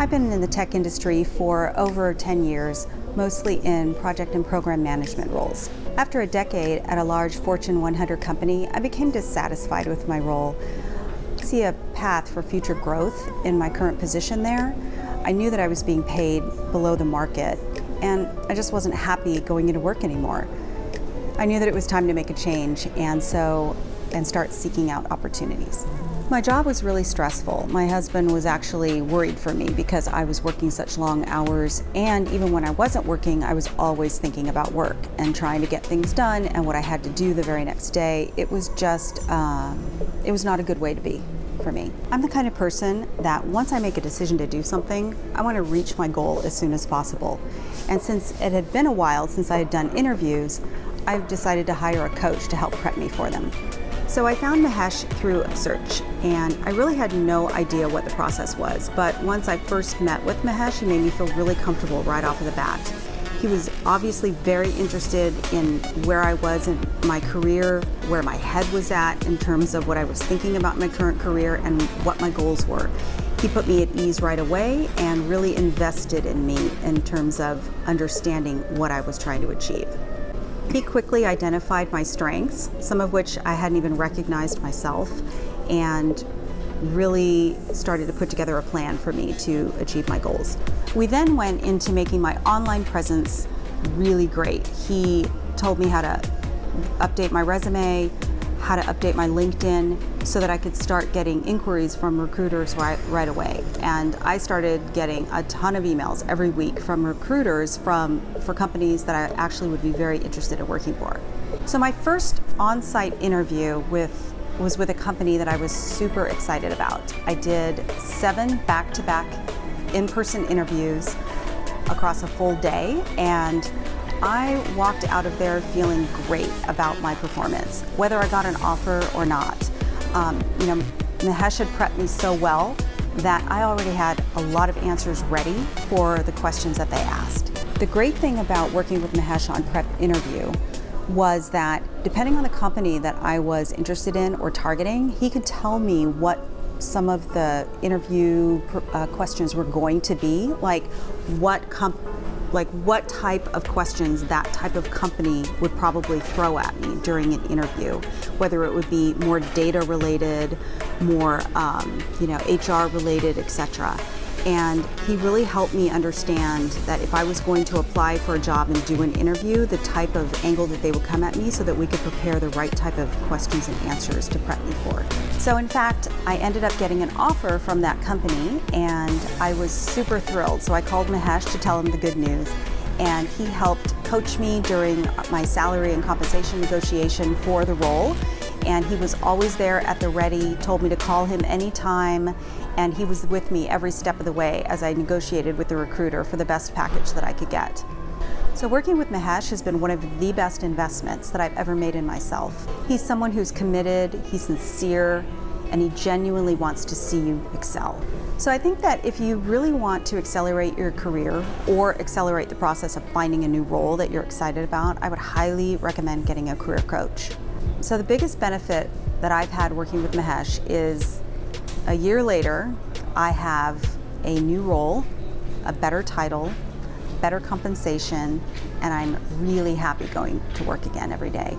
I've been in the tech industry for over 10 years, mostly in project and program management roles. After a decade at a large Fortune 100 company, I became dissatisfied with my role. I see a path for future growth in my current position there. I knew that I was being paid below the market, and I just wasn't happy going into work anymore. I knew that it was time to make a change and start seeking out opportunities. My job was really stressful. My husband was actually worried for me because I was working such long hours, and even when I wasn't working, I was always thinking about work and trying to get things done and what I had to do the very next day. It was just, it was not a good way to be for me. I'm the kind of person that once I make a decision to do something, I want to reach my goal as soon as possible. And since it had been a while since I had done interviews, I've decided to hire a coach to help prep me for them. So I found Mahesh through a search, and I really had no idea what the process was. But once I first met with Mahesh, he made me feel really comfortable right off of the bat. He was obviously very interested in where I was in my career, where my head was at in terms of what I was thinking about my current career and what my goals were. He put me at ease right away and really invested in me in terms of understanding what I was trying to achieve. He quickly identified my strengths, some of which I hadn't even recognized myself, and really started to put together a plan for me to achieve my goals. We then went into making my online presence really great. He told me how to update my resume, how to update my LinkedIn so that I could start getting inquiries from recruiters right away. And I started getting a ton of emails every week from recruiters for companies that I actually would be very interested in working for. So my first on-site interview was with a company that I was super excited about. I did 7 back-to-back in-person interviews across a full day, and I walked out of there feeling great about my performance, whether I got an offer or not. Mahesh had prepped me so well that I already had a lot of answers ready for the questions that they asked. The great thing about working with Mahesh on prep interview was that depending on the company that I was interested in or targeting, he could tell me what some of the interview questions were going to be, like what type of questions that type of company would probably throw at me during an interview, whether it would be more data related, more HR related, etc. And he really helped me understand that if I was going to apply for a job and do an interview, the type of angle that they would come at me so that we could prepare the right type of questions and answers to prep me for. So in fact, I ended up getting an offer from that company, and I was super thrilled. So I called Mahesh to tell him the good news, and he helped coach me during my salary and compensation negotiation for the role. And he was always there at the ready, told me to call him anytime, and he was with me every step of the way as I negotiated with the recruiter for the best package that I could get. So working with Mahesh has been one of the best investments that I've ever made in myself. He's someone who's committed, he's sincere, and he genuinely wants to see you excel. So I think that if you really want to accelerate your career or accelerate the process of finding a new role that you're excited about, I would highly recommend getting a career coach. So the biggest benefit that I've had working with Mahesh is a year later, I have a new role, a better title, better compensation, and I'm really happy going to work again every day.